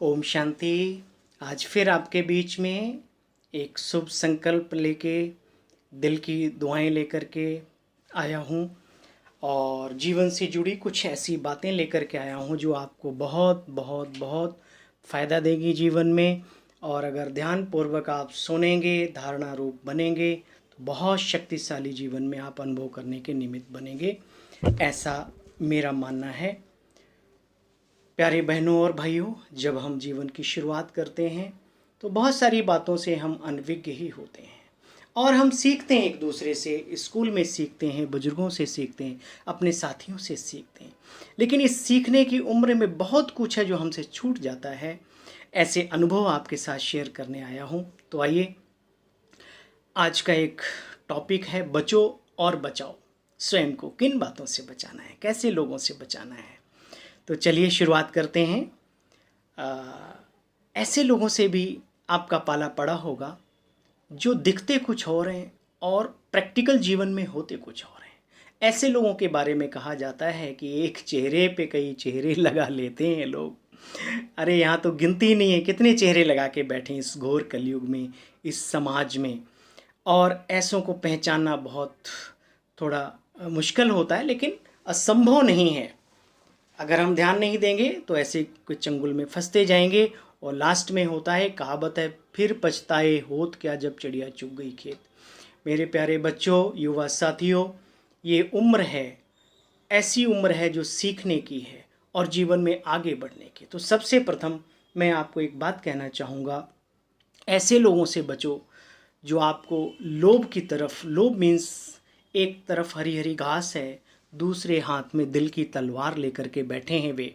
ओम शांति। आज फिर आपके बीच में एक शुभ संकल्प लेके, दिल की दुआएं लेकर के आया हूँ और जीवन से जुड़ी कुछ ऐसी बातें लेकर के आया हूँ जो आपको बहुत बहुत बहुत फ़ायदा देगी जीवन में। और अगर ध्यानपूर्वक आप सुनेंगे, धारणा रूप बनेंगे, तो बहुत शक्तिशाली जीवन में आप अनुभव करने के निमित्त बनेंगे, ऐसा मेरा मानना है। प्यारे बहनों और भाइयों, जब हम जीवन की शुरुआत करते हैं तो बहुत सारी बातों से हम अनभिज्ञ ही होते हैं और हम सीखते हैं, एक दूसरे से स्कूल में सीखते हैं, बुजुर्गों से सीखते हैं, अपने साथियों से सीखते हैं। लेकिन इस सीखने की उम्र में बहुत कुछ है जो हमसे छूट जाता है। ऐसे अनुभव आपके साथ शेयर करने आया हूँ। तो आइए, आज का एक टॉपिक है बचो और बचाओ। स्वयं को किन बातों से बचाना है, कैसे लोगों से बचाना है। तो चलिए शुरुआत करते हैं। ऐसे लोगों से भी आपका पाला पड़ा होगा जो दिखते कुछ और हैं और प्रैक्टिकल जीवन में होते कुछ और हैं। ऐसे लोगों के बारे में कहा जाता है कि एक चेहरे पे कई चेहरे लगा लेते हैं लोग। अरे यहाँ तो गिनती नहीं है कितने चेहरे लगा के बैठे हैं इस घोर कलयुग में, इस समाज में। और ऐसों को पहचानना बहुत थोड़ा मुश्किल होता है, लेकिन असंभव नहीं है। अगर हम ध्यान नहीं देंगे तो ऐसे कोई चंगुल में फंसते जाएंगे और लास्ट में होता है, कहावत है, फिर पछताए होत क्या जब चिड़िया चुग गई खेत। मेरे प्यारे बच्चों, युवा साथियों, ये उम्र है, ऐसी उम्र है जो सीखने की है और जीवन में आगे बढ़ने की। तो सबसे प्रथम मैं आपको एक बात कहना चाहूँगा, ऐसे लोगों से बचो जो आपको लोभ की तरफ, लोभ मीन्स एक तरफ हरी हरी घास है, दूसरे हाथ में दिल की तलवार लेकर के बैठे हैं वे।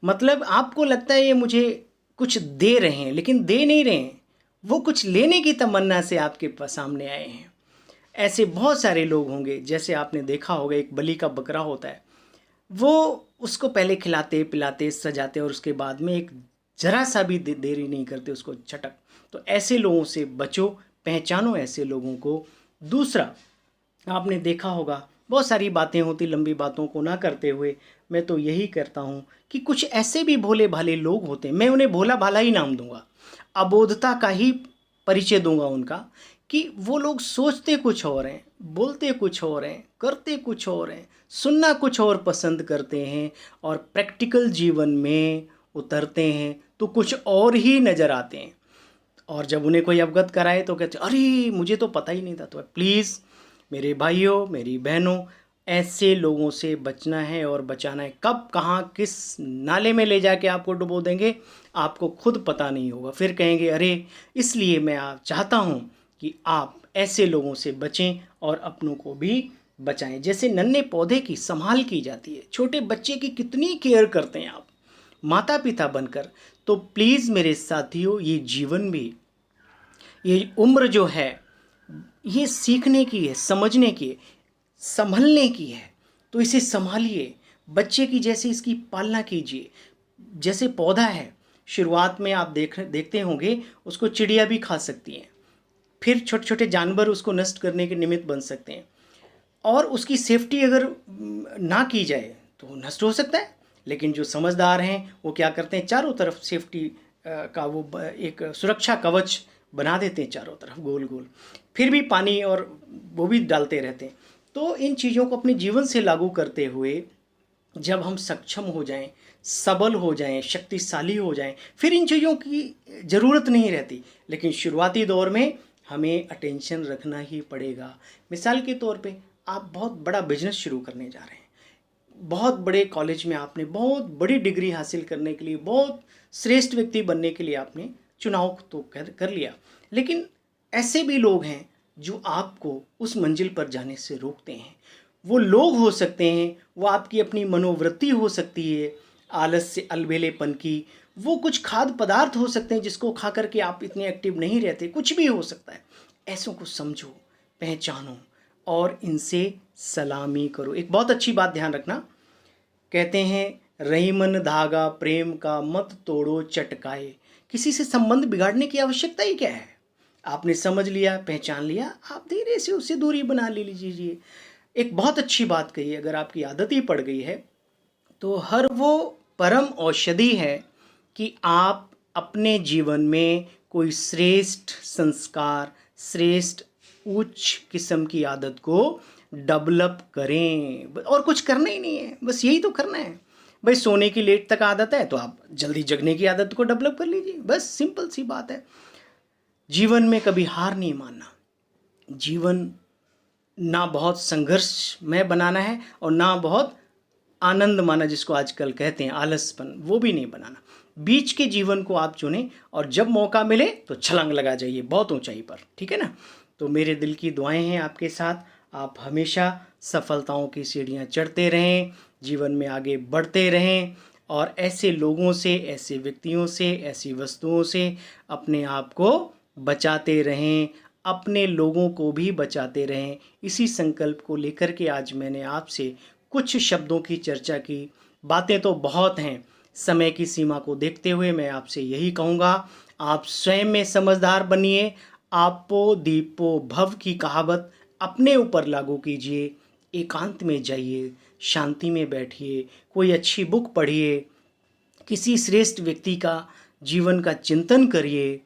मतलब आपको लगता है ये मुझे कुछ दे रहे हैं, लेकिन दे नहीं रहे हैं, वो कुछ लेने की तमन्ना से आपके सामने आए हैं। ऐसे बहुत सारे लोग होंगे, जैसे आपने देखा होगा एक बलि का बकरा होता है, वो उसको पहले खिलाते पिलाते सजाते और उसके बाद में एक जरा सा भी देरी नहीं करते उसको झटक। तो ऐसे लोगों से बचो, पहचानो ऐसे लोगों को। दूसरा, आपने देखा होगा बहुत सारी बातें होती, लंबी बातों को ना करते हुए मैं तो यही करता हूँ कि कुछ ऐसे भी भोले भाले लोग होते हैं, मैं उन्हें भोला भाला ही नाम दूंगा, अबोधता का ही परिचय दूंगा उनका, कि वो लोग सोचते कुछ और हैं, बोलते कुछ और हैं, करते कुछ और हैं, सुनना कुछ और पसंद करते हैं और प्रैक्टिकल जीवन में उतरते हैं तो कुछ और ही नज़र आते हैं। और जब उन्हें कोई अवगत कराए तो कहते अरे मुझे तो पता ही नहीं था। तो प्लीज़ मेरे भाइयों, मेरी बहनों, ऐसे लोगों से बचना है और बचाना है। कब कहाँ किस नाले में ले जाके आपको डुबो देंगे आपको खुद पता नहीं होगा, फिर कहेंगे अरे। इसलिए मैं चाहता हूँ कि आप ऐसे लोगों से बचें और अपनों को भी बचाएं। जैसे नन्हे पौधे की संभाल की जाती है, छोटे बच्चे की कितनी केयर करते हैं आप माता पिता बनकर। तो प्लीज़ मेरे साथियों, ये जीवन भी, ये उम्र जो है, ये सीखने की है, समझने की है, संभलने की है। तो इसे संभालिए, बच्चे की जैसे इसकी पालना कीजिए। जैसे पौधा है, शुरुआत में आप देखते होंगे उसको चिड़िया भी खा सकती हैं, फिर छोटे छोटे जानवर उसको नष्ट करने के निमित्त बन सकते हैं और उसकी सेफ्टी अगर ना की जाए तो नष्ट हो सकता है। लेकिन जो समझदार हैं वो क्या करते हैं, चारों तरफ सेफ्टी का वो एक सुरक्षा कवच बना देते हैं, चारों तरफ गोल गोल, फिर भी पानी और वो भी डालते रहते हैं। तो इन चीज़ों को अपने जीवन से लागू करते हुए जब हम सक्षम हो जाएं, सबल हो जाएं, शक्तिशाली हो जाएं, फिर इन चीज़ों की ज़रूरत नहीं रहती। लेकिन शुरुआती दौर में हमें अटेंशन रखना ही पड़ेगा। मिसाल के तौर पे आप बहुत बड़ा बिजनेस शुरू करने जा रहे हैं, बहुत बड़े कॉलेज में आपने बहुत बड़ी डिग्री हासिल करने के लिए, बहुत श्रेष्ठ व्यक्ति बनने के लिए आपने चुनाव तो कर लिया, लेकिन ऐसे भी लोग हैं जो आपको उस मंजिल पर जाने से रोकते हैं। वो लोग हो सकते हैं, वो आपकी अपनी मनोवृत्ति हो सकती है, आलस से अलबेलेपन की, वो कुछ खाद्य पदार्थ हो सकते हैं जिसको खा करके आप इतने एक्टिव नहीं रहते, कुछ भी हो सकता है। ऐसों को समझो, पहचानो और इनसे सलामी करो। एक बहुत अच्छी बात ध्यान रखना, कहते हैं रहीमन धागा प्रेम का मत तोड़ो चटकाए। किसी से संबंध बिगाड़ने की आवश्यकता ही क्या है। आपने समझ लिया, पहचान लिया, आप धीरे से उससे दूरी बना ले लीजिए। एक बहुत अच्छी बात कही, अगर आपकी आदत ही पड़ गई है तो हर वो परम औषधि है कि आप अपने जीवन में कोई श्रेष्ठ संस्कार, श्रेष्ठ उच्च किस्म की आदत को डेवलप करें। और कुछ करना ही नहीं है, बस यही तो करना है। भाई सोने की लेट तक आदत है तो आप जल्दी जगने की आदत को डेवलप कर लीजिए, बस सिंपल सी बात है। जीवन में कभी हार नहीं मानना, जीवन ना बहुत संघर्ष में बनाना है और ना बहुत आनंद माना, जिसको आजकल कहते हैं आलसपन, वो भी नहीं बनाना। बीच के जीवन को आप चुनें और जब मौका मिले तो छलांग लगा जाइए बहुत ऊंचाई पर, ठीक है ना। तो मेरे दिल की दुआएं हैं आपके साथ, आप हमेशा सफलताओं की सीढ़ियां चढ़ते रहें, जीवन में आगे बढ़ते रहें और ऐसे लोगों से, ऐसे व्यक्तियों से, ऐसी वस्तुओं से अपने आप को बचाते रहें, अपने लोगों को भी बचाते रहें। इसी संकल्प को लेकर के आज मैंने आपसे कुछ शब्दों की चर्चा की। बातें तो बहुत हैं, समय की सीमा को देखते हुए मैं आपसे यही कहूँगा, आप स्वयं में समझदार बनिए। आपो दीपो भव की कहावत अपने ऊपर लागू कीजिए। एकांत में जाइए, शांति में बैठिए, कोई अच्छी बुक पढ़िए, किसी श्रेष्ठ व्यक्ति का जीवन का चिंतन करिए।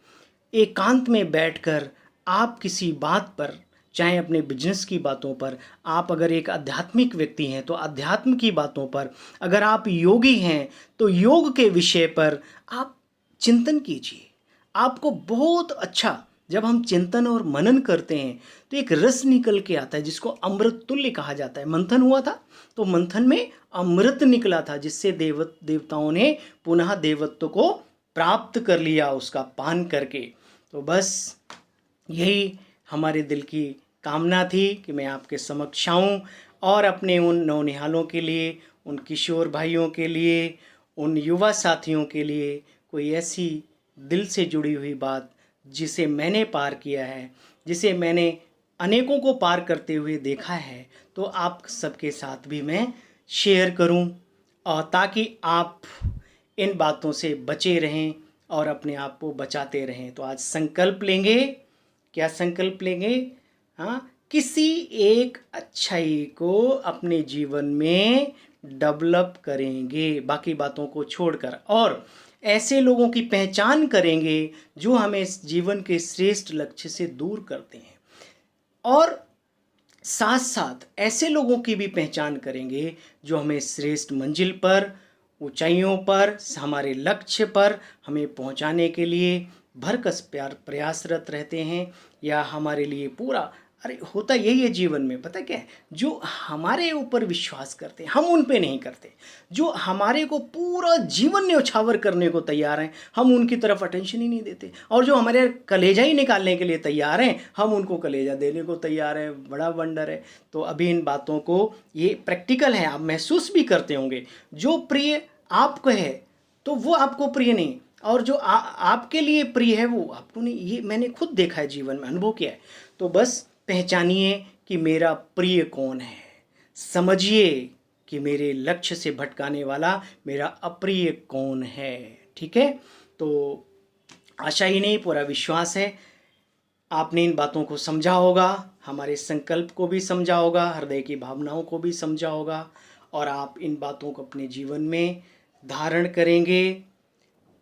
एकांत में बैठकर आप किसी बात पर, चाहे अपने बिजनेस की बातों पर, आप अगर एक आध्यात्मिक व्यक्ति हैं तो अध्यात्म की बातों पर, अगर आप योगी हैं तो योग के विषय पर आप चिंतन कीजिए। आपको बहुत अच्छा, जब हम चिंतन और मनन करते हैं तो एक रस निकल के आता है जिसको अमृत तुल्य कहा जाता है। मंथन हुआ था तो मंथन में अमृत निकला था, जिससे देवताओं ने पुनः देवत्व को प्राप्त कर लिया उसका पान करके। तो बस यही हमारे दिल की कामना थी कि मैं आपके समक्ष आऊँ और अपने उन नौनिहालों के लिए, उन किशोर भाइयों के लिए, उन युवा साथियों के लिए कोई ऐसी दिल से जुड़ी हुई बात जिसे मैंने पार किया है, जिसे मैंने अनेकों को पार करते हुए देखा है, तो आप सबके साथ भी मैं शेयर करूं और ताकि आप इन बातों से बचे रहें और अपने आप को बचाते रहें। तो आज संकल्प लेंगे, क्या संकल्प लेंगे? हाँ, किसी एक अच्छाई को अपने जीवन में डेवलप करेंगे, बाकी बातों को छोड़कर, और ऐसे लोगों की पहचान करेंगे जो हमें इस जीवन के श्रेष्ठ लक्ष्य से दूर करते हैं, और साथ साथ ऐसे लोगों की भी पहचान करेंगे जो हमें श्रेष्ठ मंजिल पर, ऊंचाइयों पर, हमारे लक्ष्य पर हमें पहुंचाने के लिए भरकस प्रयासरत रहते हैं, या हमारे लिए पूरा, अरे होता यही है जीवन में, पता क्या है, जो हमारे ऊपर विश्वास करते हैं हम उन पे नहीं करते, जो हमारे को पूरा जीवन न्यौछावर करने को तैयार हैं हम उनकी तरफ अटेंशन ही नहीं देते, और जो हमारे कलेजा ही निकालने के लिए तैयार हैं हम उनको कलेजा देने को तैयार हैं। बड़ा वंडर है। तो अभी इन बातों को, ये प्रैक्टिकल है, आप महसूस भी करते होंगे। जो प्रिय आपको है तो वो आपको प्रिय नहीं, और जो आपके लिए प्रिय है वो आपको नहीं। ये मैंने खुद देखा है, जीवन में अनुभव किया है। तो बस पहचानिए कि मेरा प्रिय कौन है, समझिए कि मेरे लक्ष्य से भटकाने वाला मेरा अप्रिय कौन है, ठीक है। तो आशा ही नहीं, पूरा विश्वास है आपने इन बातों को समझा होगा, हमारे संकल्प को भी समझा होगा, हृदय की भावनाओं को भी समझा होगा, और आप इन बातों को अपने जीवन में धारण करेंगे,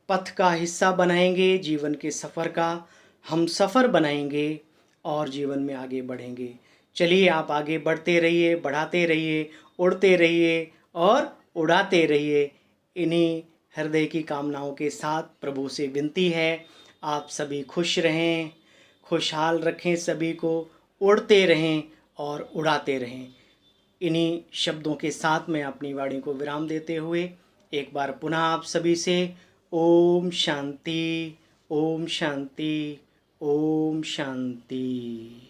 पथ का हिस्सा बनाएंगे, जीवन के सफ़र का हम सफ़र बनाएंगे और जीवन में आगे बढ़ेंगे। चलिए, आप आगे बढ़ते रहिए, बढ़ाते रहिए, उड़ते रहिए और उड़ाते रहिए। इन्हीं हृदय की कामनाओं के साथ प्रभु से विनती है, आप सभी खुश रहें, खुशहाल रखें सभी को, उड़ते रहें और उड़ाते रहें। इन्हीं शब्दों के साथ मैं अपनी वाणी को विराम देते हुए एक बार पुनः आप सभी से ओम शांति, ओम शांति, ओम शांति।